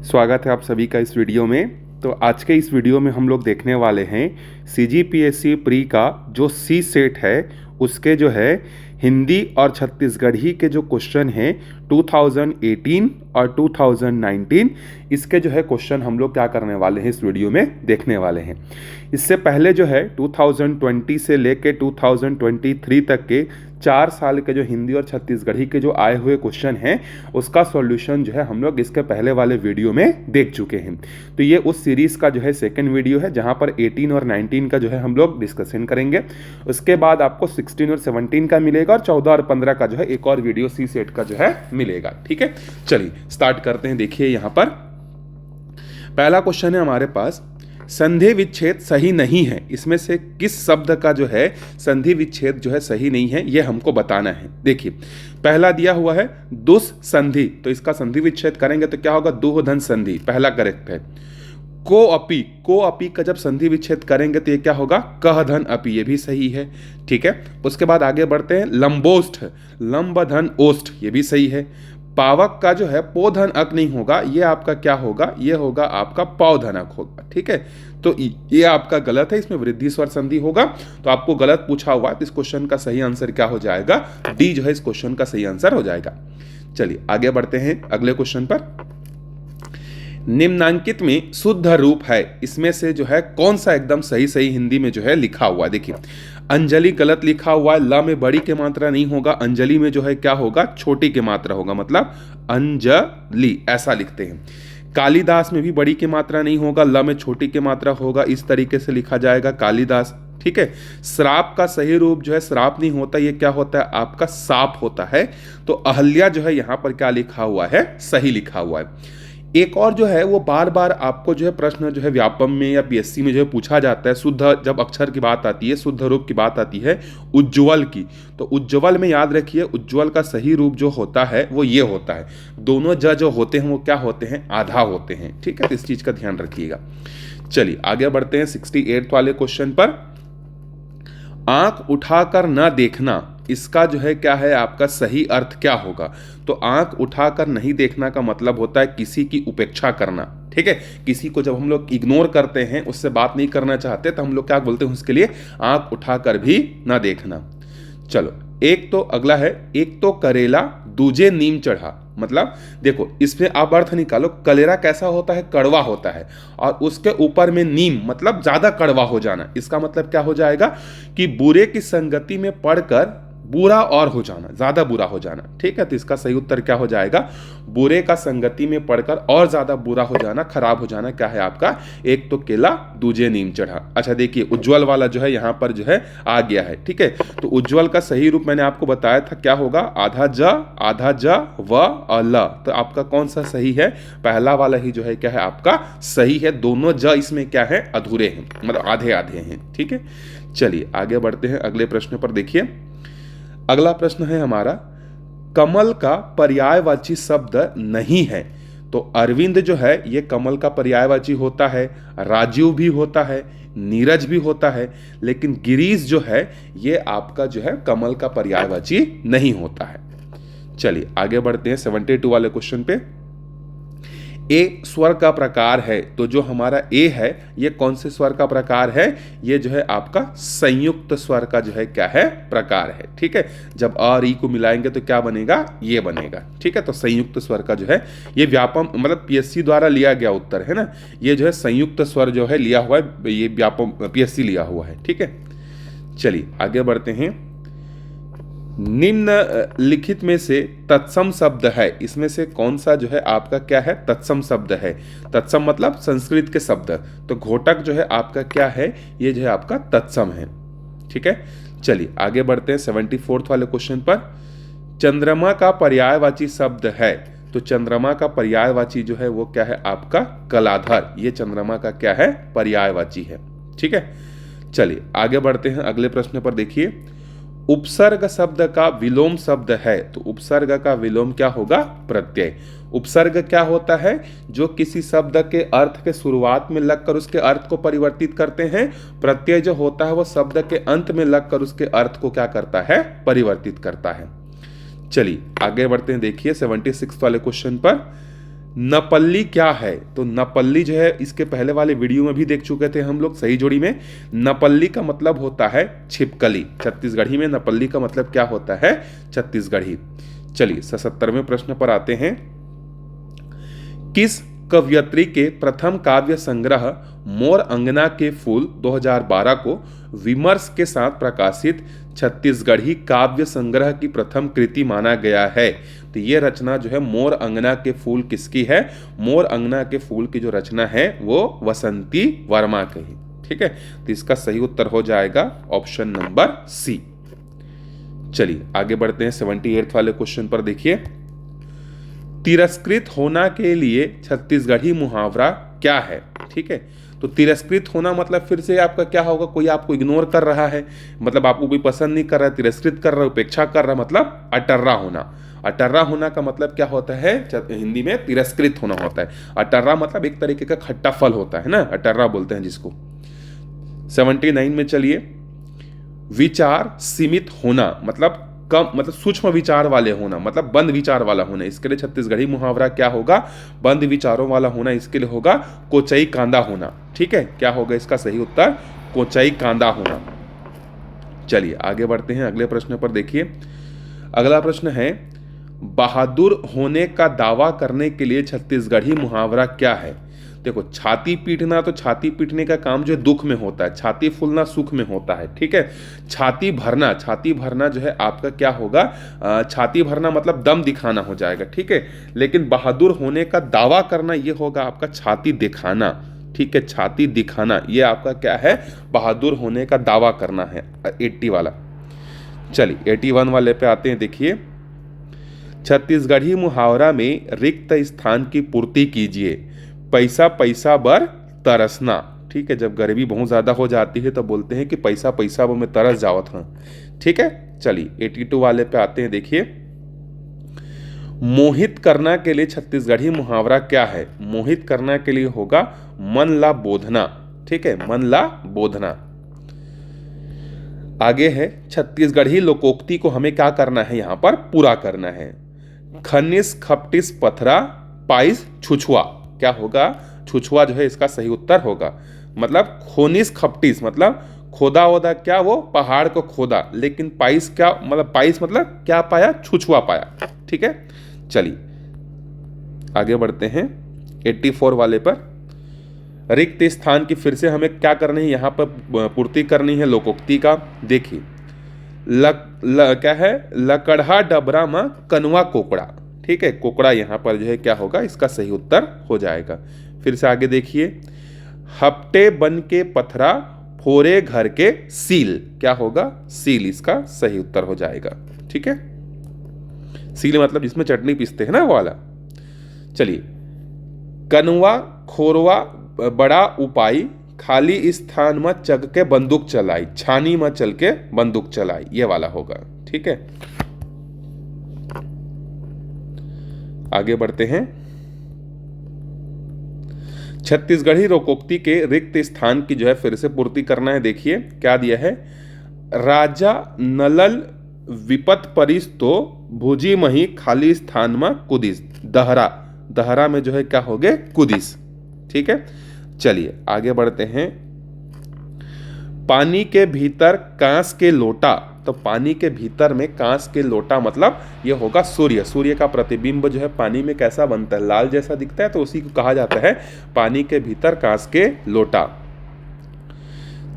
स्वागत है आप सभी का इस वीडियो में। तो आज के इस वीडियो में हम लोग देखने वाले हैं सीजीपीएससी प्री का जो सी सेट है उसके जो है हिंदी और छत्तीसगढ़ी के जो क्वेश्चन हैं 2018 और 2019 इसके जो है क्वेश्चन हम लोग क्या करने वाले हैं इस वीडियो में देखने वाले हैं। इससे पहले जो है 2020 से लेके 2023 तक के 4 साल के जो हिंदी और छत्तीसगढ़ी के जो आए हुए क्वेश्चन हैं उसका सॉल्यूशन जो है हम लोग इसके पहले वाले वीडियो में देख चुके हैं। तो ये उस सीरीज़ का जो है सेकंड वीडियो है जहां पर 18 और 19 का जो है हम लोग डिस्कशन करेंगे। उसके बाद आपको 16 और 17 का मिलेगा और 14 और 15 का जो है एक और वीडियो सी सेट का जो है मिलेगा। ठीक है, चलिए स्टार्ट करते हैं। देखिए यहाँ पर पहला क्वेश्चन है हमारे पास, संधि विच्छेद सही नहीं है, इसमें से किस शब्द का जो है संधि विच्छेद जो है सही नहीं है ये हमको बताना है। देखिए पहला दिया हुआ है दुस्संधि, तो इसका संधि विच्छेद करेंगे तो क्या होगा, दुहधन संधि, पहला करेक्ट है। को अपी का जब संधि विच्छेद करेंगे तो ये क्या होगा, कह धन अपी, ये भी सही है। ठीक है, उसके बाद आगे बढ़ते हैं, लंबोष्ठ, लंब धन ओष्ठ, ये भी सही है। पावक का जो है पोधन अक नहीं होगा, ये आपका क्या होगा, ये होगा आपका पौधनक होगा। ठीक है, तो ये आपका गलत है, इसमें वृद्धि स्वर संधि होगा। तो आपको गलत पूछा हुआ है तो इस क्वेश्चन का सही आंसर क्या हो जाएगा, डी जो है इस क्वेश्चन का सही आंसर हो जाएगा। चलिए आगे बढ़ते हैं अगले क्वेश्चन पर। निम्नांकित में शुद्ध रूप है, इसमें से जो है कौन सा एकदम सही सही हिंदी में जो है लिखा हुआ है। देखिए अंजलि गलत लिखा हुआ है, ल में बड़ी की मात्रा नहीं होगा, अंजलि में जो है क्या होगा, छोटी की मात्रा होगा, मतलब अंजलि ऐसा लिखते हैं। कालिदास में भी बड़ी की मात्रा नहीं होगा, ल में छोटी की मात्रा होगा, इस तरीके से लिखा जाएगा कालिदास। ठीक है, श्राप का सही रूप जो है श्राप नहीं होता, ये क्या होता है आपका साप होता है। तो अहल्या जो है यहां पर क्या लिखा हुआ है, सही लिखा हुआ है। एक और जो है वो बार बार आपको जो है प्रश्न जो है व्यापम में या पीएससी में जो है पूछा जाता है, शुद्ध जब अक्षर की बात आती है, शुद्ध रूप की बात आती है उज्ज्वल की, तो उज्ज्वल में याद रखिए उज्ज्वल का सही रूप जो होता है वो ये होता है, दोनों ज जो होते हैं वो क्या होते हैं, आधा होते हैं। ठीक है, तो इस चीज का ध्यान रखिएगा। चलिए आगे बढ़ते हैं 68 वाले क्वेश्चन पर। आंख उठाकर न देखना, इसका जो है क्या है आपका सही अर्थ क्या होगा। तो आंख उठाकर नहीं देखना का मतलब होता है किसी की उपेक्षा करना। ठीक है, किसी को जब हम लोग इग्नोर करते हैं, उससे बात नहीं करना चाहते, तो हम लोग क्या बोलते हैं उसके लिए, आंख उठाकर भी ना देखना। चलो एक तो अगला है, एक तो करेला दूजे नीम चढ़ा, मतलब देखो इसमें आप अर्थ निकालो, कलेरा कैसा होता है, कड़वा होता है, और उसके ऊपर में नीम मतलब ज्यादा कड़वा हो जाना, इसका मतलब क्या हो जाएगा कि बुरे की संगति में पढ़कर बुरा और हो जाना, ज्यादा बुरा हो जाना। ठीक है, तो इसका सही उत्तर क्या हो जाएगा, बुरे का संगति में पढ़कर और ज्यादा बुरा हो जाना, खराब हो जाना, क्या है आपका, एक तो केला दूजे नीम चढ़ा। अच्छा देखिए उज्ज्वल वाला जो है यहाँ पर जो है आ गया है। ठीक है, तो उज्ज्वल का सही रूप मैंने आपको बताया था क्या होगा, आधा ज व और ल, तो आपका कौन सा सही है, पहला वाला ही जो है क्या है आपका सही है। दोनों ज इसमें क्या है, अधूरे हैं, मतलब आधे आधे हैं। ठीक है, चलिए आगे बढ़ते हैं अगले प्रश्न पर। देखिए अगला प्रश्न है हमारा, कमल का पर्यायवाची शब्द नहीं है। तो अरविंद जो है ये कमल का पर्यायवाची होता है, राजीव भी होता है, नीरज भी होता है, लेकिन गिरीश जो है ये आपका जो है कमल का पर्यायवाची नहीं होता है। चलिए आगे बढ़ते हैं 72 वाले क्वेश्चन पे। ए स्वर का प्रकार है, तो जो हमारा ए है ये कौन से स्वर का प्रकार है, ये जो है आपका संयुक्त स्वर का जो है क्या है प्रकार है। ठीक है, जब अ और ई को मिलाएंगे तो क्या बनेगा, ये बनेगा। ठीक है, तो संयुक्त स्वर का जो है ये व्यापम मतलब पीएससी द्वारा लिया गया उत्तर है ना, ये जो है संयुक्त स्वर जो है लिया हुआ है, ये व्यापम पीएससी लिया हुआ है। ठीक है, चलिए आगे बढ़ते हैं। निम्नलिखित में से तत्सम शब्द है, इसमें से कौन सा जो है आपका क्या है, तत्सम शब्द है। तत्सम मतलब संस्कृत के शब्द, तो घोटक जो है आपका क्या है, ये जो है आपका तत्सम है। ठीक है, चलिए आगे बढ़ते हैं 74 वाले क्वेश्चन पर। चंद्रमा का पर्यायवाची शब्द है, तो चंद्रमा का पर्यायवाची जो है वो क्या है आपका कलाधर, ये चंद्रमा का क्या है पर्यायवाची है। ठीक है, चलिए आगे बढ़ते हैं अगले प्रश्न पर। देखिए उपसर्ग शब्द का विलोम शब्द है, तो उपसर्ग का विलोम क्या होगा, प्रत्यय। उपसर्ग क्या होता है, जो किसी शब्द के अर्थ के शुरुआत में लगकर उसके अर्थ को परिवर्तित करते हैं। प्रत्यय जो होता है वो शब्द के अंत में लगकर उसके अर्थ को क्या करता है, परिवर्तित करता है। चलिए आगे बढ़ते हैं। देखिए 76 वाले क्वेश्चन पर, नपल्ली क्या है? तो नपल्ली जो है इसके पहले वाले वीडियो में भी देख चुके थे हम लोग सही जोड़ी में। नपल्ली का मतलब होता है छिपकली। छत्तीसगढ़ी में नपल्ली का मतलब क्या होता है? छत्तीसगढ़ी। चलिए 77वें प्रश्न पर आते हैं। किस कवयित्री के प्रथम काव्य संग्रह मोर अंगना के फूल 2012 को विमर्श के साथ प्रकाशित छत्तीसगढ़ी काव्य संग्रह की प्रथम कृति माना गया है? तो ये रचना जो है मोर अंगना के फूल किसकी है? मोर अंगना के फूल की जो रचना है वो वसंती वर्मा की। ठीक है, तो इसका सही उत्तर हो जाएगा ऑप्शन नंबर सी। चलिए आगे बढ़ते हैं 78 वाले क्वेश्चन पर। देखिए, तिरस्कृत होना के लिए छत्तीसगढ़ी मुहावरा क्या है? ठीक है, तो तिरस्कृत होना मतलब फिर से आपका क्या होगा? कोई आपको इग्नोर कर रहा है, मतलब आपको कोई पसंद नहीं कर रहा है, तिरस्कृत कर रहा है, उपेक्षा कर रहा है, मतलब अटर्रा होना। अटर्रा होना का मतलब क्या होता है? हिंदी में तिरस्कृत होना होता है। अटर्रा मतलब एक तरीके का खट्टा फल होता है ना, अटर्रा बोलते हैं जिसको। 79 में चलिए, विचार सीमित होना मतलब कम, मतलब सूक्ष्म विचार वाले होना, मतलब बंद विचार वाला होना। इसके लिए छत्तीसगढ़ी मुहावरा क्या होगा? बंद विचारों वाला होना। इसके लिए होगा कोचई कांदा होना। ठीक है, क्या होगा इसका सही उत्तर? कोचई कांदा होना। चलिए आगे बढ़ते हैं अगले प्रश्न पर। देखिए, अगला प्रश्न है, बहादुर होने का दावा करने के लिए छत्तीसगढ़ी मुहावरा क्या है? देखो, छाती पीटना, तो छाती पीटने का काम जो है दुख में होता है, छाती फूलना सुख में होता है। ठीक है, छाती भरना, छाती भरना जो है आपका क्या होगा? छाती भरना मतलब दम दिखाना हो जाएगा। ठीक है, लेकिन बहादुर होने का दावा करना ये होगा आपका छाती दिखाना। ठीक है, छाती दिखाना ये आपका क्या है? बहादुर होने का दावा करना है। 80 वाला। चलिए 81 वाले पे आते हैं। देखिए, छत्तीसगढ़ी मुहावरा में रिक्त स्थान की पूर्ति कीजिए। पैसा पैसा बर तरसना। ठीक है, जब गरीबी बहुत ज्यादा हो जाती है तो बोलते हैं कि पैसा पैसा वो मैं तरस जावत हूं। ठीक है, चलिए 82 वाले पे आते हैं। देखिए, मोहित करना के लिए छत्तीसगढ़ी मुहावरा क्या है? मोहित करना के लिए होगा मन ला बोधना। ठीक है, मन ला बोधना। आगे है, छत्तीसगढ़ी लोकोक्ति को हमें क्या करना है? यहां पर पूरा करना है। खनिस खपटिस पथरा पाइस छुछुआ। क्या होगा? छुछुआ जो है इसका सही उत्तर होगा। मतलब खोनिस खपटिस मतलब खोदा वोदा, क्या वो पहाड़ को खोदा, लेकिन पाइस क्या मतलब? पाइस मतलब क्या पाया? छुछुआ पाया। ठीक है, चलिए आगे बढ़ते हैं 84 वाले पर। रिक्त स्थान की फिर से हमें क्या करनी है? यहां पर पूर्ति करनी है लोकोक्ति का। देखिए, क्या है? लकड़हा डबरा में कनुआ कोकड़ा। ठीक है, कोकड़ा यहां पर जो है क्या होगा? इसका सही उत्तर हो जाएगा। फिर से आगे देखिए, हफ्ते बन के पथरा फोरे घर के सील। क्या होगा? सील इसका सही उत्तर हो जाएगा। ठीक है, सील मतलब जिसमें चटनी पीसते हैं ना वो वाला। चलिए, कनुआ खोरवा बड़ा उपाय खाली स्थान में चग के बंदूक चलाई, छानी में चल के बंदूक चलाई, ये वाला होगा। ठीक है, आगे बढ़ते हैं। छत्तीसगढ़ी लोकोक्ति के रिक्त स्थान की जो है फिर से पूर्ति करना है। देखिए क्या दिया है? राजा नलल विपत परिस तो भुजी मही खाली स्थान में कुदिस। दहरा, दहरा में जो है क्या हो गए? कुदिस। ठीक है, चलिए आगे बढ़ते हैं। पानी के भीतर कांस के लोटा, तो पानी के भीतर में कांस के लोटा मतलब ये होगा सूर्य। सूर्य का प्रतिबिंब जो है पानी में कैसा बनता है? लाल जैसा दिखता है, तो उसी को कहा जाता है पानी के भीतर कांस के लोटा।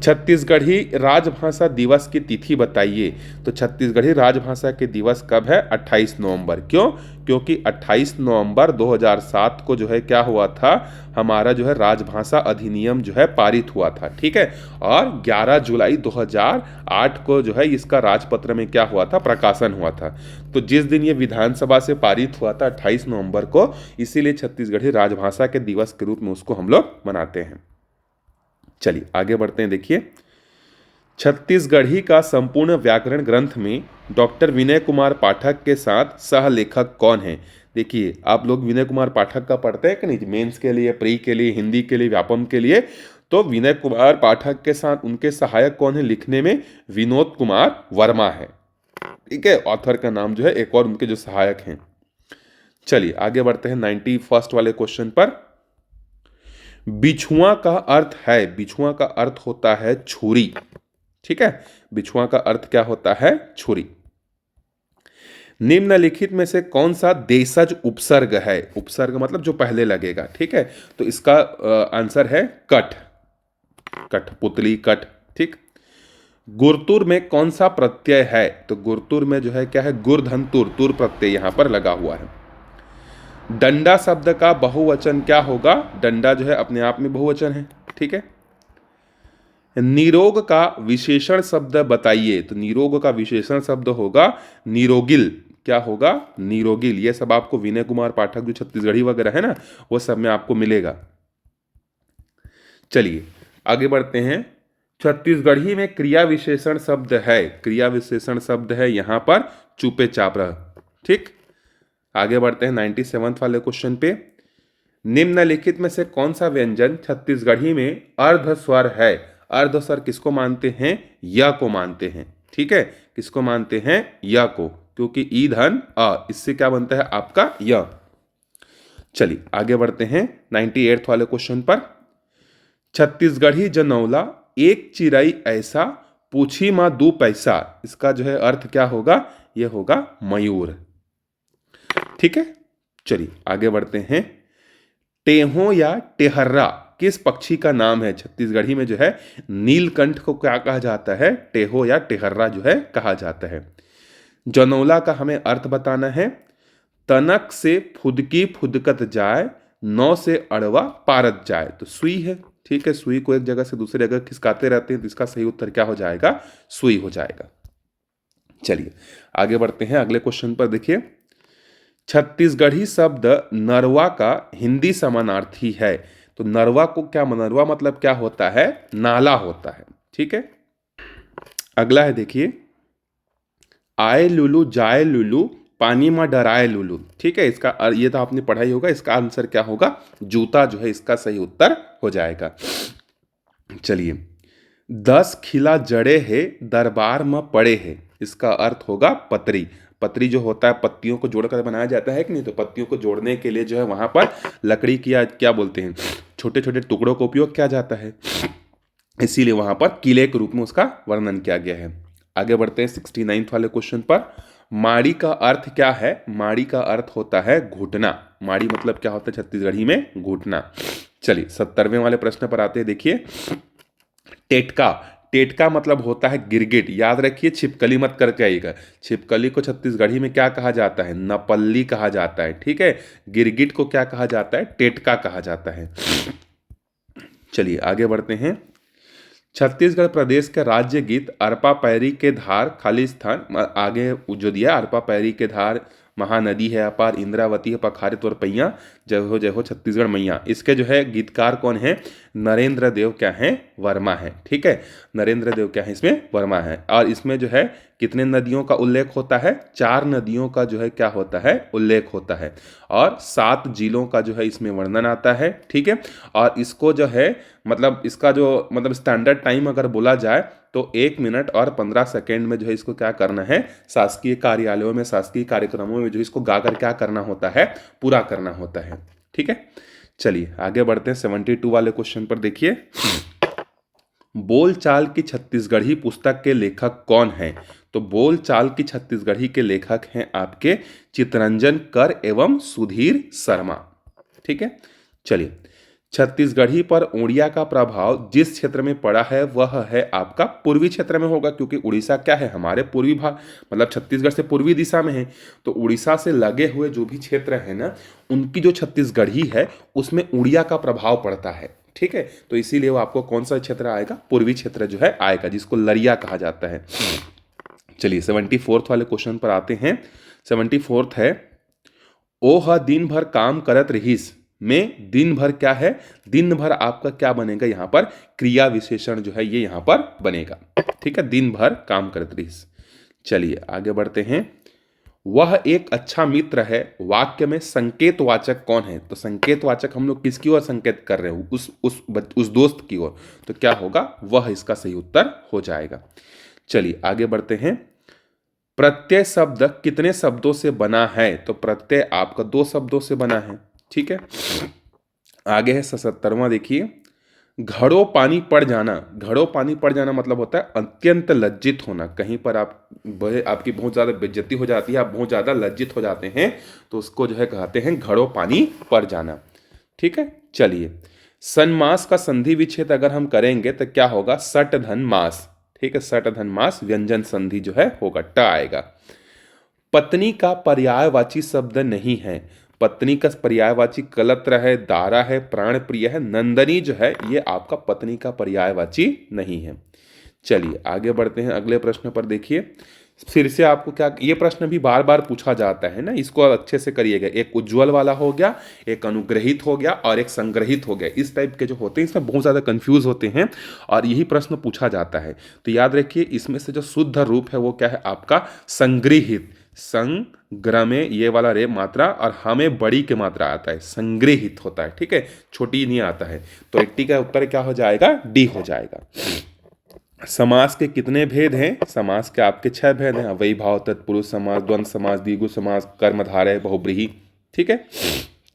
छत्तीसगढ़ी राजभाषा दिवस की तिथि बताइए। तो छत्तीसगढ़ी राजभाषा के दिवस कब है? 28 नवंबर। क्यों? क्योंकि 28 नवंबर 2007 को जो है क्या हुआ था? हमारा जो है राजभाषा अधिनियम जो है पारित हुआ था। ठीक है, और 11 जुलाई 2008 को जो है इसका राजपत्र में क्या हुआ था? प्रकाशन हुआ था। तो जिस दिन ये विधानसभा से पारित हुआ था 28 नवंबर को, इसीलिए छत्तीसगढ़ी राजभाषा के दिवस के रूप में उसको हम लोग मनाते हैं। चलिए आगे बढ़ते हैं। देखिए, छत्तीसगढ़ी का संपूर्ण व्याकरण ग्रंथ में डॉक्टर विनय कुमार पाठक के साथ सह लेखक कौन है? देखिए, आप लोग विनय कुमार पाठक का पढ़ते हैं कि नहीं? मेंस के लिए, प्री के लिए, हिंदी के लिए, व्यापम के लिए। तो विनय कुमार पाठक के साथ उनके सहायक कौन है लिखने में? विनोद कुमार वर्मा है। ठीक है, ऑथर का नाम जो है, एक और उनके जो सहायक हैं। चलिए आगे बढ़ते हैं 91 वाले क्वेश्चन पर। बिछुआ का अर्थ है, बिछुआ का अर्थ होता है छुरी। ठीक है, बिछुआ का अर्थ क्या होता है? छुरी। निम्नलिखित में से कौन सा देशज उपसर्ग है? उपसर्ग मतलब जो पहले लगेगा। ठीक है, तो इसका आंसर है कठ। कठपुतली, कठ। ठीक। गुरतुर में कौन सा प्रत्यय है? तो गुरतुर में जो है क्या है? गुरधन तुर, तुर प्रत्यय यहां पर लगा हुआ है। डंडा शब्द का बहुवचन क्या होगा? डंडा जो है अपने आप में बहुवचन है। ठीक है। निरोग का विशेषण शब्द बताइए। तो निरोग का विशेषण शब्द होगा निरोगिल। क्या होगा? निरोगिल। ये सब आपको विनय कुमार पाठक जो छत्तीसगढ़ी वगैरह है ना, वो सब में आपको मिलेगा। चलिए आगे बढ़ते हैं। छत्तीसगढ़ी में क्रिया विशेषण शब्द है, क्रिया विशेषण शब्द है यहां पर चुपे चाप रह। ठीक। आगे बढ़ते हैं 97 वाले क्वेश्चन पे। निम्नलिखित में से कौन सा व्यंजन छत्तीसगढ़ी में अर्ध स्वर है? अर्ध स्वर किसको मानते हैं? य को मानते हैं। ठीक है, किसको मानते हैं? य को, क्योंकि ई धन अ, इससे क्या बनता है आपका? य। चलिए आगे बढ़ते हैं 98 वाले क्वेश्चन पर। छत्तीसगढ़ी जनौला एक चिरई ऐसा, पूछी माँ दू पैसा। इसका जो है अर्थ क्या होगा? यह होगा मयूर। ठीक है, चलिए आगे बढ़ते हैं। टेहो या टेहर्रा किस पक्षी का नाम है? छत्तीसगढ़ी में जो है नीलकंठ को क्या कहा जाता है? टेहो या टेहर्रा जो है कहा जाता है। जनौला का हमें अर्थ बताना है। तनक से फुदकी फुदकत जाए, नौ से अड़वा पारत जाए। तो सुई है। ठीक है, सुई को एक जगह से दूसरी जगह खिसकाते रहते हैं, तो इसका सही उत्तर क्या हो जाएगा? सुई हो जाएगा। चलिए आगे बढ़ते हैं अगले क्वेश्चन पर। देखिए, छत्तीसगढ़ी शब्द नरवा का हिंदी समानार्थी है। तो नरवा को क्या, नरवा मतलब क्या होता है? नाला होता है। ठीक है। अगला है देखिए, आए लुलू जाए लुलू, पानी में डराए लुलू। ठीक है, इसका ये तो आपने पढ़ा ही होगा। इसका आंसर क्या होगा? जूता जो है इसका सही उत्तर हो जाएगा। चलिए, 10 खिला जड़े है, दरबार में पड़े है। इसका अर्थ होगा पतरी। पतरी जो होता है पत्तियों को जोड़कर बनाया जाता है कि नहीं, तो पत्तियों को जोड़ने के लिए जो है वहां पर लकड़ी की क्या बोलते हैं, छोटे छोटे टुकड़ों का उपयोग किया जाता है, इसीलिए वहां पर किले के रूप में उसका वर्णन किया गया है। आगे बढ़ते हैं 69 वाले क्वेश्चन पर। माड़ी का अर्थ क्या है? माड़ी का अर्थ होता है घुटना। माड़ी मतलब क्या होता है छत्तीसगढ़ी में? घुटना। चलिए 70वें वाले प्रश्न पर आते हैं। देखिए, टेटका, टेटका मतलब होता है गिरगिट। याद रखिए, छिपकली मत करके आइएगा। छिपकली को छत्तीसगढ़ी में क्या कहा जाता है? नपल्ली कहा जाता है। ठीक है, गिरगिट को क्या कहा जाता है? टेटका कहा जाता है। चलिए आगे बढ़ते हैं। छत्तीसगढ़ प्रदेश का राज्य गीत अरपा पैरी के धार खालिस्तान, आगे जो दिया अरपा पैरी के धार, महानदी है अपार, इंद्रावती है पखारे तोर पैया, जय हो छत्तीसगढ़ मैया। इसके जो है गीतकार कौन है? नरेंद्र देव क्या है? वर्मा है। ठीक है, नरेंद्र देव क्या है इसमें? वर्मा है। और इसमें जो है कितने नदियों का उल्लेख होता है? 4 नदियों का जो है क्या होता है? उल्लेख होता है। और 7 जिलों का जो है इसमें वर्णन आता है। ठीक है, और इसको जो है मतलब इसका जो मतलब स्टैंडर्ड टाइम अगर बोला जाए तो 1 मिनट और 15 सेकेंड में जो है इसको क्या करना है? शासकीय कार्यालयों में, शासकीय कार्यक्रमों में जो इसको गाकर क्या करना होता है? पूरा करना होता है। ठीक है, चलिए आगे बढ़ते हैं 72 वाले क्वेश्चन पर। देखिए, बोलचाल की छत्तीसगढ़ी पुस्तक के लेखक कौन है? तो बोलचाल की छत्तीसगढ़ी के लेखक हैं आपके चितरंजन कर एवं सुधीर शर्मा। ठीक है, चलिए, छत्तीसगढ़ी पर उड़िया का प्रभाव जिस क्षेत्र में पड़ा है वह है आपका पूर्वी क्षेत्र में होगा, क्योंकि उड़ीसा क्या है? हमारे पूर्वी भाग, मतलब छत्तीसगढ़ से पूर्वी दिशा में है। तो उड़ीसा से लगे हुए जो भी क्षेत्र है ना, उनकी जो छत्तीसगढ़ी है उसमें उड़िया का प्रभाव पड़ता है। ठीक है, तो इसीलिए वो आपको कौन सा क्षेत्र आएगा? पूर्वी क्षेत्र जो है आएगा, जिसको लरिया कहा जाता है। चलिए 74 वाले क्वेश्चन पर आते हैं। 74 है, ओह दिन भर काम करत रहीस में दिन भर क्या है? दिन भर आपका क्या बनेगा यहाँ पर? क्रिया विशेषण जो है ये यहाँ पर बनेगा। ठीक है, दिन भर काम करत रहीस। चलिए आगे बढ़ते हैं। वह एक अच्छा मित्र है, वाक्य में संकेतवाचक कौन है? तो संकेतवाचक हम लोग किसकी ओर संकेत कर रहे हो? उस दोस्त की ओर। तो क्या होगा? वह इसका सही उत्तर हो जाएगा। चलिए आगे बढ़ते हैं। प्रत्यय शब्द कितने शब्दों से बना है? तो प्रत्यय आपका 2 शब्दों से बना है। ठीक है, आगे है 77वां, देखिए, घड़ों पानी पड़ जाना। घड़ों पानी पड़ जाना मतलब होता है अत्यंत लज्जित होना। कहीं पर आपकी बहुत ज़्यादा बेइज्जती हो जाती है, आप बहुत ज़्यादा लज्जित हो जाते हैं, तो उसको जो है कहते हैं घड़ों पानी पड़ जाना। ठीक है, चलिए, सन्मास का संधि विच्छेद अगर हम करेंगे तो क्या होगा? सट धन मास। ठीक है, सट धन मास, व्यंजन संधि जो है होगा, ट आएगा। पत्नी का पर्यायवाची शब्द नहीं है। पत्नी का पर्यायवाची कलत्र है, दारा है, प्राण प्रिय है। नंदनी जो है ये आपका पत्नी का पर्यायवाची नहीं है। चलिए आगे बढ़ते हैं अगले प्रश्न पर। देखिए, फिर से आपको क्या, ये प्रश्न भी बार बार पूछा जाता है ना, इसको अच्छे से करिएगा। एक उज्ज्वल वाला हो गया, एक अनुग्रहित हो गया और एक संग्रहित हो गया। इस टाइप के जो होते हैं इसमें बहुत ज़्यादा कंफ्यूज होते हैं और यही प्रश्न पूछा जाता है। तो याद रखिए, इसमें से जो शुद्ध रूप है वो क्या है आपका? संग्रहित। संग्रह में ये वाला रे मात्रा और हमें बड़ी के मात्रा आता है, संग्रहित होता है। ठीक है, छोटी नहीं आता है। तो 80 का उत्तर क्या हो जाएगा? डी हो जाएगा। समास के कितने भेद हैं? समास के आपके 6 भेद हैं। वही भाव, तत्पुरुष समास, द्वंद्व समास, द्विगु समास, कर्मधारय, बहुब्रीहि। ठीक है,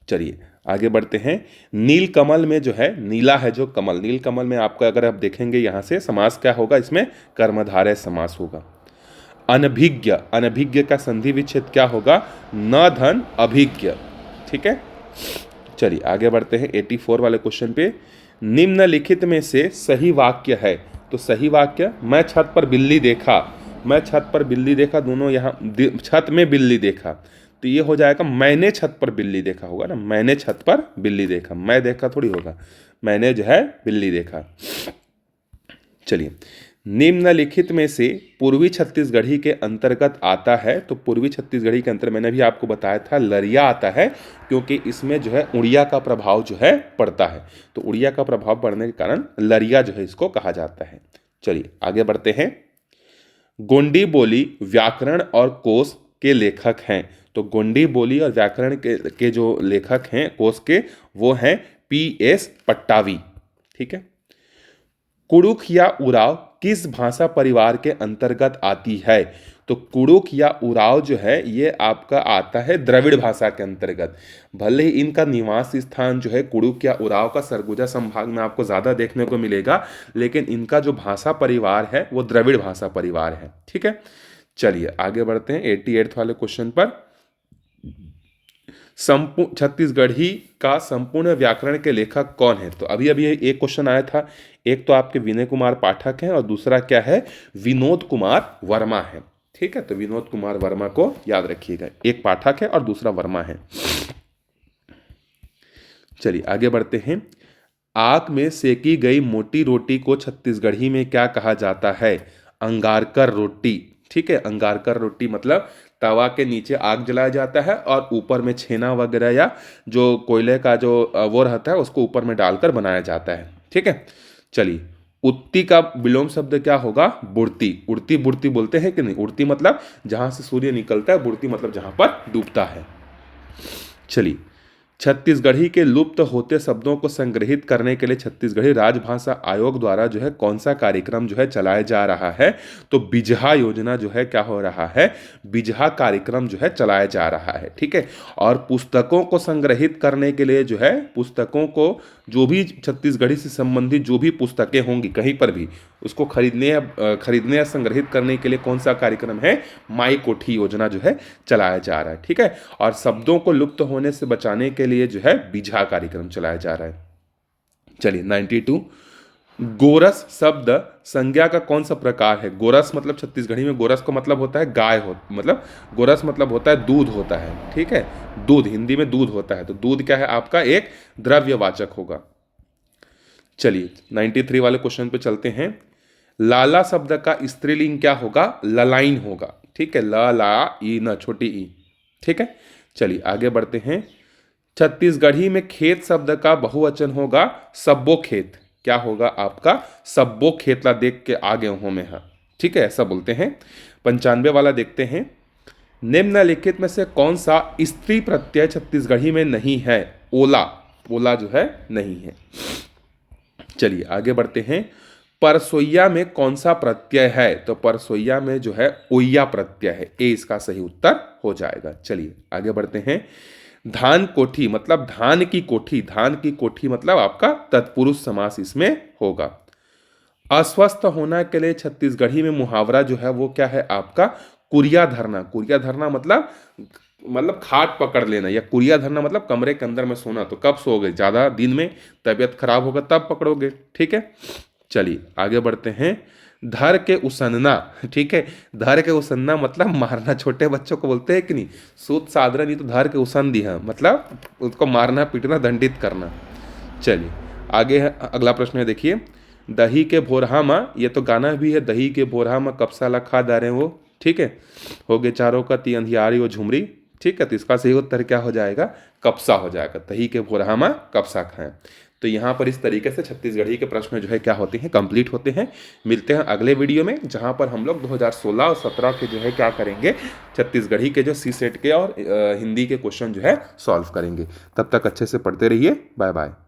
चलिए आगे बढ़ते हैं। नील कमल में जो है, नीला है जो कमल, नील कमल में आपका अगर आप देखेंगे यहाँ से समास क्या होगा? इसमें कर्मधारय समास होगा। अनभिज्ञ, अनभिज्ञ का संधि विच्छेद क्या होगा? न धन अभिज्ञ। ठीक है, चलिए आगे बढ़ते हैं 84 वाले क्वेश्चन पे। निम्नलिखित में से सही वाक्य है। तो सही वाक्य, मैं छत पर बिल्ली देखा, मैं छत पर बिल्ली देखा, दोनों यहाँ छत में बिल्ली देखा, तो ये हो जाएगा मैंने छत पर बिल्ली देखा होगा ना, मैंने छत पर बिल्ली देखा, मैं देखा थोड़ी होगा, मैंने जो है बिल्ली देखा। चलिए, निम्नलिखित में से पूर्वी छत्तीसगढ़ी के अंतर्गत आता है। तो पूर्वी छत्तीसगढ़ी के अंतर्गत मैंने भी आपको बताया था लरिया आता है, क्योंकि इसमें जो है उड़िया का प्रभाव जो है पड़ता है। तो उड़िया का प्रभाव पड़ने के कारण लरिया जो है इसको कहा जाता है। चलिए आगे बढ़ते हैं। गोंडी बोली व्याकरण और कोश के लेखक हैं। तो गोंडी बोली और व्याकरण के जो लेखक हैं कोश के, वो हैं PS पट्टावी। ठीक है, कुड़ुक या उराव किस भाषा परिवार के अंतर्गत आती है? तो कुड़ुक या उराव जो है ये आपका आता है द्रविड़ भाषा के अंतर्गत। भले ही इनका निवास स्थान जो है कुड़ुक या उराव का सरगुजा संभाग में आपको ज़्यादा देखने को मिलेगा, लेकिन इनका जो भाषा परिवार है वो द्रविड़ भाषा परिवार है। ठीक है, चलिए आगे बढ़ते हैं 88 वाले क्वेश्चन पर। छत्तीसगढ़ी का संपूर्ण व्याकरण के लेखक कौन है? तो अभी अभी एक क्वेश्चन आया था, एक तो आपके विनय कुमार पाठक हैं और दूसरा क्या है? विनोद कुमार वर्मा है। ठीक है, तो विनोद कुमार वर्मा को याद रखिएगा, एक पाठक है और दूसरा वर्मा है। चलिए आगे बढ़ते हैं। आग में सेकी गई मोटी रोटी को छत्तीसगढ़ी में क्या कहा जाता है? अंगारकर रोटी। ठीक है, अंगारकर रोटी मतलब तवा के नीचे आग जलाया जाता है और ऊपर में छेना वगैरह या जो कोयले का जो वो रहता है उसको ऊपर में डालकर बनाया जाता है। ठीक है, चलिए, उत्ती का विलोम शब्द क्या होगा? बुड़ती। उड़ती बुड़ती बोलते हैं कि नहीं? उड़ती मतलब जहां से सूर्य निकलता है, बुड़ती मतलब जहां पर डूबता है। चलिए, छत्तीसगढ़ी के लुप्त होते शब्दों को संग्रहित करने के लिए छत्तीसगढ़ी राजभाषा आयोग द्वारा जो है कौन सा कार्यक्रम जो है चलाया जा रहा है? तो बिजहा योजना जो है क्या हो रहा है? बिजहा कार्यक्रम जो है चलाया जा रहा है। ठीक है, और पुस्तकों को संग्रहित करने के लिए जो है पुस्तकों को, जो भी छत्तीसगढ़ी से संबंधित जो भी पुस्तकें होंगी कहीं पर भी, उसको खरीदने या संग्रहित करने के लिए कौन सा कार्यक्रम है? माई कोठी योजना जो है चलाया जा रहा है। ठीक है, और शब्दों को लुप्त होने से बचाने के लिए जो है बिजहा कार्यक्रम चलाया जा रहा है। चलिए 92, गोरस शब्द संज्ञा का कौन सा प्रकार है? गोरस मतलब छत्तीसगढ़ी में गोरस को मतलब होता है गाय मतलब गोरस मतलब होता है दूध होता है। ठीक है, दूध, हिंदी में दूध होता है, तो दूध क्या है आपका? एक द्रव्यवाचक होगा। चलिए 93 वाले क्वेश्चन पे चलते हैं। लाला शब्द का स्त्रीलिंग क्या होगा? ललाइन होगा। ठीक है, ला ई न, छोटी ई। ठीक है, चलिए आगे बढ़ते हैं। छत्तीसगढ़ी में खेत शब्द का बहुवचन होगा सब्बो खेत। क्या होगा आपका? सब्बो खेतला देख के आगे हो में है। ठीक है, ऐसा बोलते हैं। 95 वाला देखते हैं। निम्नलिखित में से कौन सा स्त्री प्रत्यय छत्तीसगढ़ी में नहीं है? ओला, ओला जो है नहीं है। चलिए आगे बढ़ते हैं। परसोइया में कौन सा प्रत्यय है? तो परसोइया में जो है ओइया प्रत्यय है। ए इसका सही उत्तर हो जाएगा। चलिए आगे बढ़ते हैं। धान कोठी मतलब धान की कोठी, धान की कोठी मतलब आपका तत्पुरुष समास इसमें होगा। अस्वस्थ होना के लिए छत्तीसगढ़ी में मुहावरा जो है वो क्या है आपका? कुरिया धरना। कुरिया धरना मतलब खाट पकड़ लेना, या कुरिया धरना मतलब कमरे के अंदर में सोना। तो कब सोओगे? ज्यादा दिन में तबीयत खराब होगा तब पकड़ोगे, ठीक है। चलिए आगे बढ़ते हैं। धर के उसन्ना, ठीक है। धर के उसन्ना मतलब मारना, छोटे बच्चों को बोलते हैं कि नहीं, सूत साधना नहीं तो धर के उसन दिया, मतलब उसको मारना पीटना दंडित करना। चलिए आगे है अगला प्रश्न है, देखिए। दही के भोरहा माँ, ये तो गाना भी है, दही के भोरहा माँ कपसा लखा दारे वो, ठीक है। हो गए चारों का ती अंधियारी वो झुमरी, ठीक है। तो इसका सही उत्तर क्या हो जाएगा? कपसा हो जाएगा। दही के भोरहा माँ कपसा खाएं। तो यहाँ पर इस तरीके से छत्तीसगढ़ी के प्रश्न जो है क्या होते हैं? कंप्लीट होते हैं। मिलते हैं अगले वीडियो में, जहाँ पर हम लोग 2016 और 17 के जो है क्या करेंगे, छत्तीसगढ़ी के जो सी सेट के और हिंदी के क्वेश्चन जो है सॉल्व करेंगे। तब तक अच्छे से पढ़ते रहिए। Bye bye.